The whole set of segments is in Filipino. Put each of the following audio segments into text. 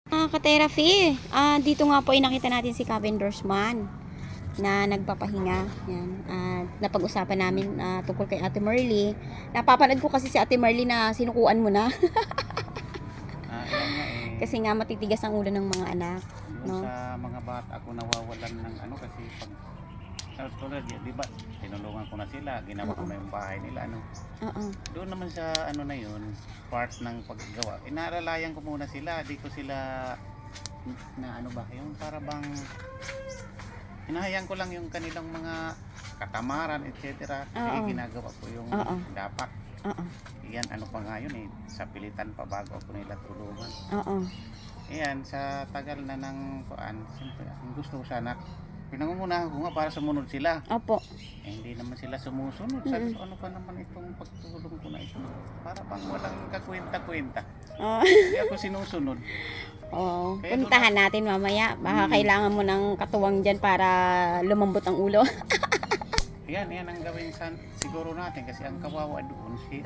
Ka-therapy, dito nga po ay nakita natin si Cavendersman na nagpapahinga. Yan. Napag-usapan namin tungkol kay Ate Merly. Napapanood ko kasi si Ate Merly na sinukuan mo na. Kasi nga matitigas ang ulo ng mga anak. No? Sa mga bata ako nawawalan ng kasi pag tulad, di ba, tinulungan ko na sila, ginawa ko na yung bahay nila, doon naman sa na yun, part ng paggawa, inaalalayan ko muna sila, di ko sila na yung para bang hinahayaan ko lang yung kanilang mga katamaran, etc. Kasi ginagawa ko yung dapat. Yan, pa nga yun sa pilitan pa bago ako nila tulungan. Ayan, sa tagal na ng siyempre, gusto ko sana pinangungunahan ko nga para sumunod sila. Opo. Hindi naman sila sumusunod. Sabi ko, ano pa naman itong pagtulong ko na ito? Para bang walang kakwenta-kwenta. Hindi ako sinusunod. Puntahan natin mamaya. Baka kailangan mo ng katuwang dyan para lumambot ang ulo. Yan ang gawin siguro natin kasi ang kawawa doon si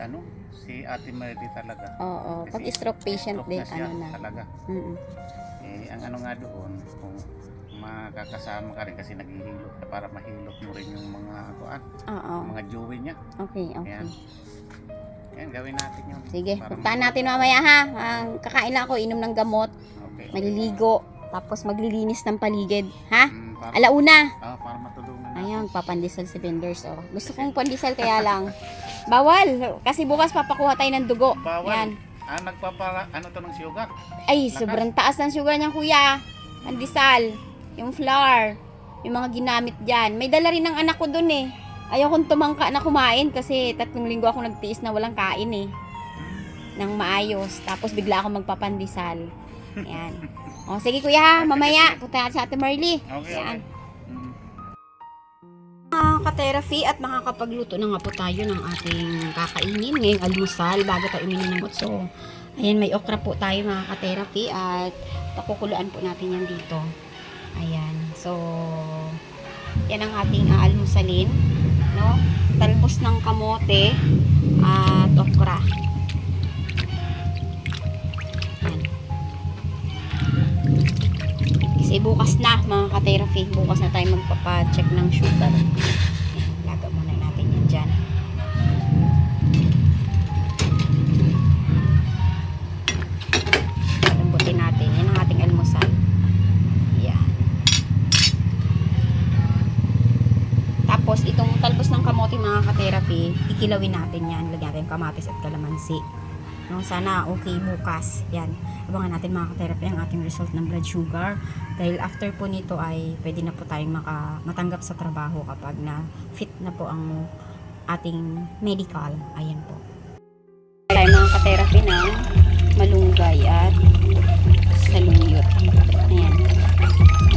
Ate Merly talaga. Pag stroke patient din talaga. Ang nga doon kung makakasama ka rin kasi naghihilot ka para mahilot mo rin yung mga mga joey niya. Okay. Yan, gawin natin yun. Sige, puntahan natin mamaya ha. Kakain lang ako, inom ng gamot. Maliligo, tapos maglilinis ng paligid, ha? Alauna. Para matulungan. Ayun, papandisal si vendors. Gusto kong pandisal kaya lang. Bawal, kasi bukas papakuha tayo ng dugo. Bawal. Yan. To ng sugar? Ay, sobrang taas ng sugar niyan, kuya. Pandisal, yung flour, yung mga ginamit dyan. May dala rin ng anak ko dun Ayaw kong tumangka na kumain kasi 3 linggo ako nagtiis na walang kain nang maayos. Tapos bigla ako magpapandisal. Yan. Sige kuya, mamaya punta sa Ate Merly. Yan. Ka-therapy at makakapagluto na nga po tayo ng ating kakainin ngayong almusal bago tayo uminom. So, ayan, may okra po tayo mga ka-therapy at pakukuluan po natin yan dito. Ayan. So, yan ang ating almusalin. No? Talbos ng kamote at okra. Yan. Kasi bukas na mga ka-therapy. Bukas na tayo magpapacheck ng sugar. Yan. Laga muna natin yan dyan. Lambutin natin. Yan ang ating almusal. Tapos, itong talbos ng kamote mga ka-therapy, ikilawin natin yan. Lagyan natin kamatis at kalamansi. No, sana okay bukas. Yan. Abangan natin mga ka-therapy ang ating result ng blood sugar. Dahil after po nito ay pwede na po tayong matanggap sa trabaho kapag na fit na po ang ating medical. Ayan po. Tayo mga ka-therapy na malunggay at saluyot. Ayan.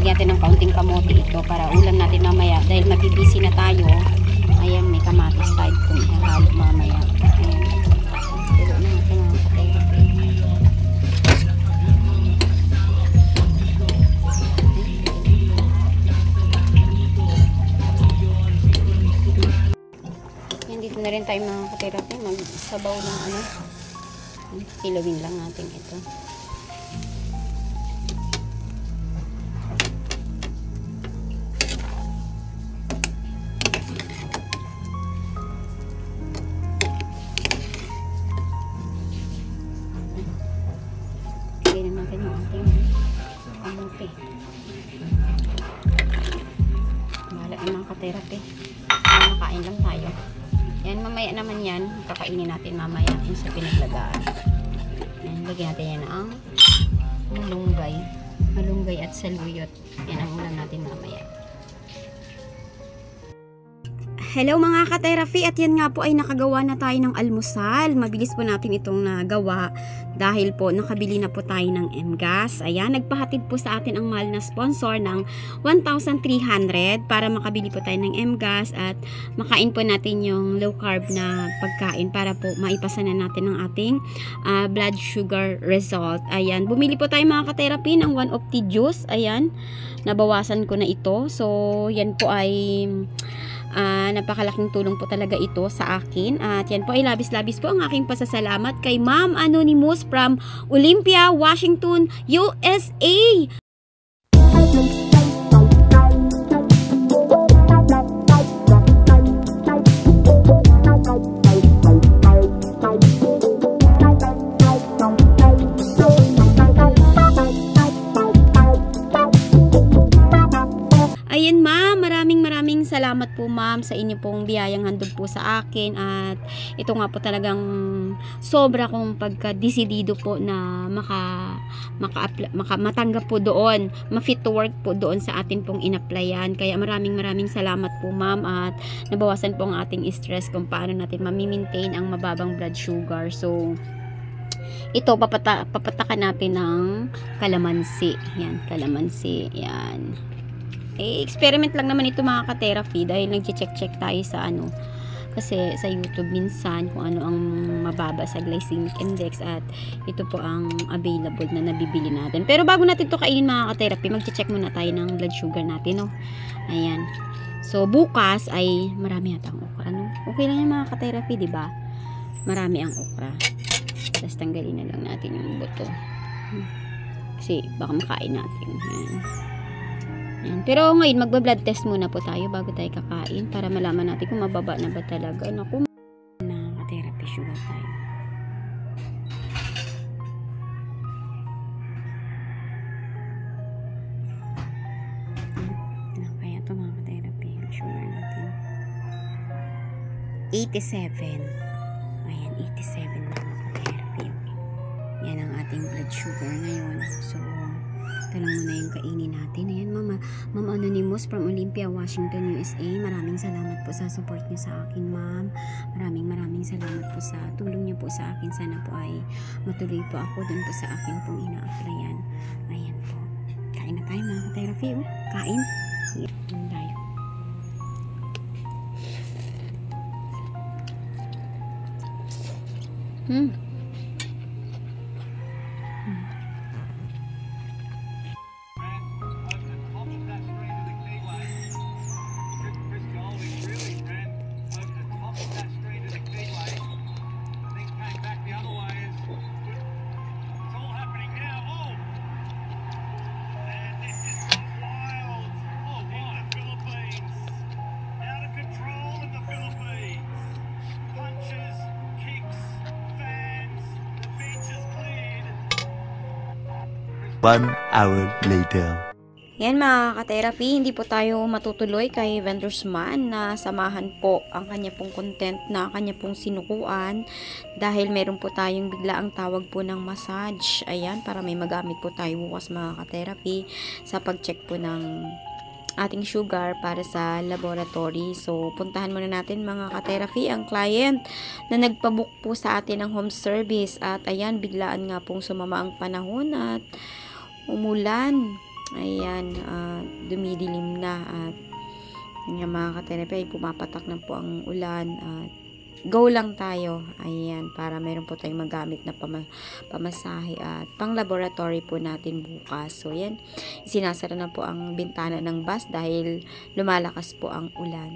Lagyan natin ng kaunting kamote ito para ulam natin mamaya dahil mabibisi na tayo. Ayan, may kamatis tayo kung ihalo mamaya. Ayan. Pero na natin mga ka-therapy. Ayan, dito na rin tayo mga ka-therapy. Magsabaw ng kilawin lang natin ito. Natin yung ating kamote. Bahala yung mga ka-therapy. Makain lang tayo. Yan, mamaya naman yan. Kakainin natin mamaya yung sa pinaglagaan. Yan, lagyan natin yan ang malunggay at saluyot. Yan ang ulam natin mamaya. Hello mga ka-therapy, at yan nga po ay nakagawa na tayo ng almusal. Mabilis po natin itong nagawa dahil po nakabili na po tayo ng MGAS. Ayan, nagpahatid po sa atin ang mahal na sponsor ng 1,300 para makabili po tayo ng MGAS at makain po natin yung low carb na pagkain para po maipasa na natin ang ating blood sugar result. Ayan, bumili po tayo mga ka-therapy ng 1 Opti juice. Ayan, nabawasan ko na ito. So, yan po ay Napakalaking tulong po talaga ito sa akin. At yan po ay labis-labis po ang aking pasasalamat kay Ma'am Anonymous from Olympia, Washington, USA. Ayan ma'am, maraming salamat po ma'am sa inyo pong biyayang handog po sa akin, at ito nga po talagang sobra kong pagka-desidido po na matanggap po doon, ma-fit to work po doon sa atin pong in-applyan. Kaya maraming salamat po ma'am, at nabawasan po ang ating stress kung paano natin mami-maintain ang mababang blood sugar. So ito, papatakan natin ng kalamansi. Yan, kalamansi. Yan. Experiment lang naman ito mga ka-therapy, dahil nag-check tayo sa kasi sa YouTube minsan kung ano ang mababa sa glycemic index, at ito po ang available na nabibili natin. Pero bago natin to kainin mga ka-therapy, mag-check muna tayo ng blood sugar natin, no? Ayan. So bukas ay marami yata ang okra, no? Okay lang yan mga ka-therapy, di ba? Marami ang okra. Tapos tanggalin na lang natin yung buto. Kasi baka makain natin. Ayan. Yan. Pero ngayon, magba-blood test muna po tayo bago tayo kakain para malaman natin kung mababa na ba talaga. Naku, nakaka-therapy sugar tayo. Kaya ito mga ka-therapy, sugar natin. 87. Ayan, 87 na mga ka-therapy. Yan ang ating blood sugar ngayon. So, ito lang muna yung kainin natin. Ayan, Ma'am Anonymous from Olympia, Washington, USA. Maraming salamat po sa support niyo sa akin, ma'am. Maraming salamat po sa tulong niyo po sa akin. Sana po ay matuloy po ako dun po sa akin pong ina-applyan. Ayan po. Kain na tayo mga ka-therapy. Kain. Kain tayo. One hour later. Yan mga ka-therapy, hindi po tayo matutuloy kay Vendorsman na samahan po ang kanya pong content na kanya pong sinukuan, dahil meron po tayong biglaang tawag po ng massage. Ayan, para may magamit po tayo bukas mga ka-therapy sa pag-check po ng ating sugar para sa laboratory. So, puntahan muna natin mga ka-therapy ang client na nagpabook po sa atin ng home service, at ayan, biglaan nga pong sumama ang panahon at umulan. Ayan, dumidilim na, at yung mga ka-therapy ay pumapatak na po ang ulan, at go lang tayo. Ayan, para meron po tayong magamit na pamasahe at pang laboratory po natin bukas. So ayan, sinasara na po ang bintana ng bus dahil lumalakas po ang ulan.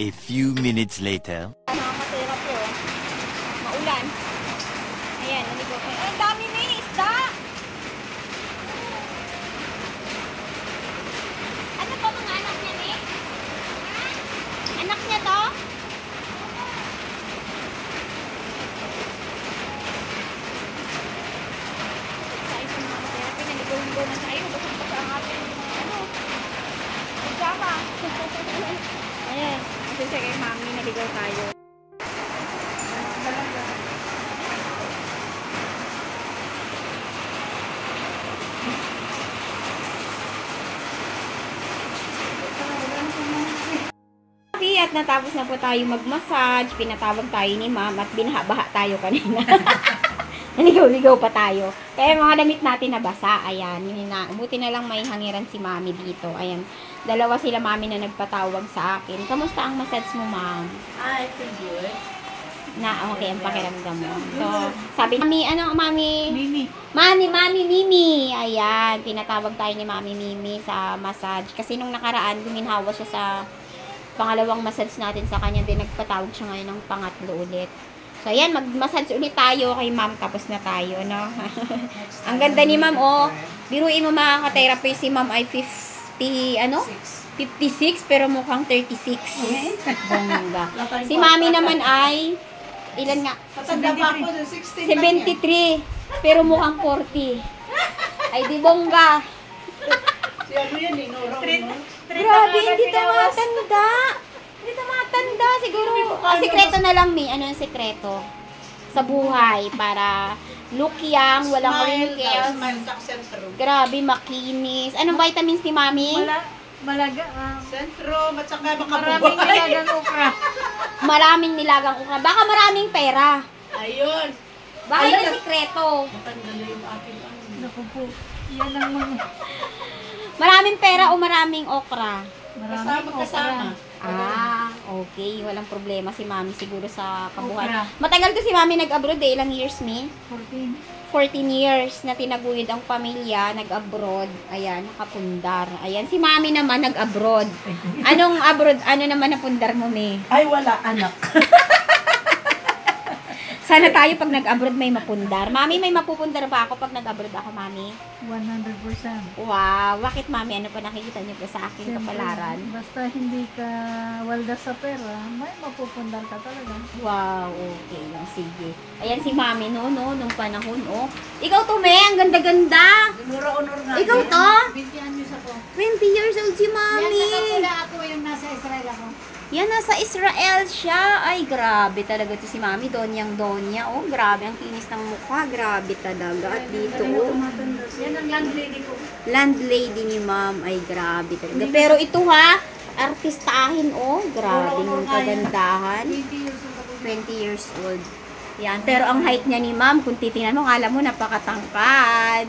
A few minutes later. Mga ka-therapy, maulan. Ayan, naligo ko. Ay, dami na isda! Ano po mga anak niya, ni? Anak niya to? kasi kay mami, naligaw tayo. At natapos na po tayo mag-massage, pinatawag tayo ni ma'am at binaha-baha tayo kanina. Naligaw-ligaw pa tayo. Kaya mga damit natin nabasa, ayan, yun na. Buti na lang may hangiran si mami dito. Ayan, dalawa sila mami na nagpatawag sa akin. Kamusta ang massage mo, ma'am? I feel good. Na, okay, ang pakiramdam mo. So, sabi, mami, mami? Mimi. Mami Mimi. Ayan, pinatawag tayo ni Mami Mimi sa massage. Kasi nung nakaraan, guminhawa siya sa pangalawang massage natin sa kanya. Din nagpatawag siya ngayon ng pangatlo ulit. So, ayan, mag-massage ulit tayo kay ma'am. Tapos na tayo, no? Ang ganda ni ma'am, oh. Biruin mo mga ka-therapy, si ma'am ay 56, pero mukhang 36. Bongga. Si mami naman ay, ilan nga? Matanda pa ako, 16 lang yan. 73, pero mukhang 40. Ay, di bongga. Si ano yan, Nora. Grabe, hindi tumatanda. Hindi tumatanda. Siguro, sikreto na lang, Mi. Ano yung sikreto? Sa buhay, para look young, walang wrinkles. Smile, tak sentro. Grabe, makinis. Anong vitamins ni Mami? Malaga, Sentro, at saka maraming makabuhay. nilagang okra. Maraming nilagang ukra. Baka maraming pera. Ayun. Baka yun yung sikreto. Matanda na yung aking ano. Naku po, yan ang mga Maraming pera o maraming okra? maraming Kasama. Okay. Walang problema si Mami siguro sa kabuhay. Okra. Matagal to si Mami nag-abroad eh. Ilang years, Mi? 14. 14 years na tinaguyod ang pamilya, nag-abroad. Ayan, nakapundar. Ayan, si Mami naman nag-abroad. Anong abroad? Ano naman napundar mo, Mi? Ay, wala, anak. Sana tayo pag nag-abroad may mapundar. Mami, may mapupundar ba ako pag nag-abroad ako, Mami? 100%. Wow, bakit Mami? Ano pa nakikita niyo po sa aking Siyempre, kapalaran? basta hindi ka walda sa pera, may mapupundar ka talaga. Wow, okay lang. Sige. Ayan si Mami, no, nung panahon, oh. Ikaw to, Me, ang ganda-ganda. Honor nga. Ikaw to? 20 anyos ako. 20 years old si Mami. Yan, nakapula ako yung nasa Israel ako. Yan, nasa Israel siya. Ay, grabe talaga to si Mami. Donyang Donya. Oh, grabe. Ang kinis ng mukha. Grabe talaga. At dito, oh. Yan ang landlady ko. Landlady ni Ma'am. Ay, grabe talaga. Pero ito ha, artistahin, oh. Grabe ng kagandahan. 20 years old ako. 20 years old. Yan. Pero ang height niya ni Ma'am, kung titingnan mo, kala mo napakatangkad.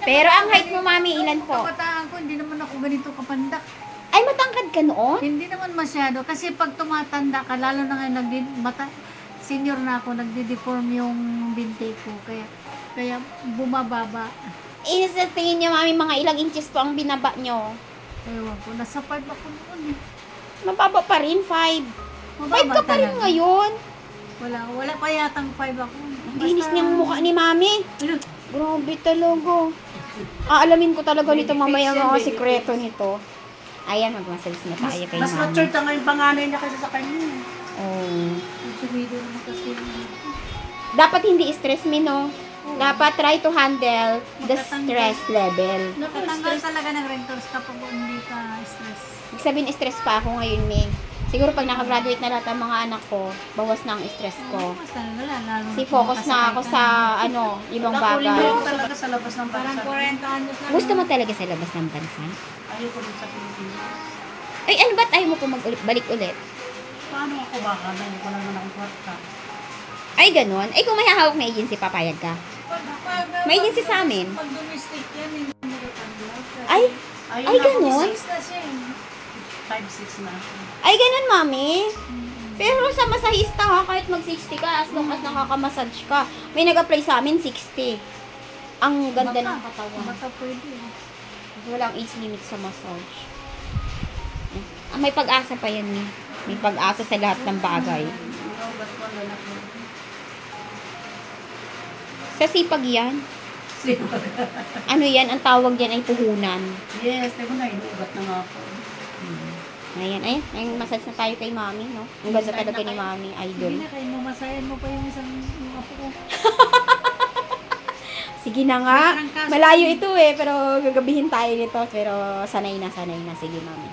Pero ang height mo, Mami, ilan po? Kabataan ko, hindi naman ako ganito kapandak. Ay, matangkad ka noon? Hindi naman masyado. Kasi pag tumatanda ka, lalo na ngayon, senior na ako, nagdi-deform yung binti ko. Kaya bumababa. Eh, sa tingin niyo, Mami, mga ilang inches po ang binaba nyo? Ewan ko, nasa 5 ako noon eh. Mababa pa rin, 5. 5 ka pa rin talaga. ngayon. Wala pa yatang 5 ako. Ang linis niyang mukha ni Mami. Grabe talaga. Aalamin ko talaga nito mamaya mga sikreto nito. Ayan, mag-massage na tayo kay Mas Mami. matured na nga yung panganay niya kaysa sa kanya. Oh. Sumido naman kasi. Dapat hindi stress me, no? Dapat try to handle the stress level. Nakatanggal talaga ng wrinkles kapag hindi ka stress. Ibig sabihin, stress pa ako ngayon, May. Siguro pag nakagraduate na lahat ng mga anak ko, bawas na ang stress ko. Basta wala, lalo Si focus na ako sa, ibang bagay. Ayoko talaga sa labas ng parang bansa. 40 anos na. Gusto mo talaga sa labas ng bansa? Ayoko rin sa Pilipinas. Ay, ano ba't ayaw mo po balik ulit? Paano ako baka? Dahil ko naman akong kwarta. Ay, ganun. Ay, kung may hahawak na agency, papayag ka. May agency sa amin. Pag domestic yan, hindi mo natatanggap. Ay, Ayun ay, na, ganun? 6 na siya eh. 5'6 na ako. Ay, ganun, Mami. Pero sa masahista ha, kahit mag-60 ka, as long as nakaka-massage ka. May nag-apply sa amin, 60. Ang ganda ng katawan. Baka pwede eh. Walang age limit sa massage. May pag-asa pa yan, Mi. May pag-asa sa lahat ng bagay. Ba't ko ang lalaki? Sa sipag yan. Ano yan? Ang tawag yan ay puhunan. Yes, tayo na, inuugat na nga ako. Ayan, ay massage na tayo kay Mami, no? Ang ganda talaga ni Mami, idol. Hindi na kayo mamasayan mo pa yung isang yung apo ko. Sige na nga. Malayo ito eh, pero gagabihin tayo nito. Pero sanay na. Sige, Mami.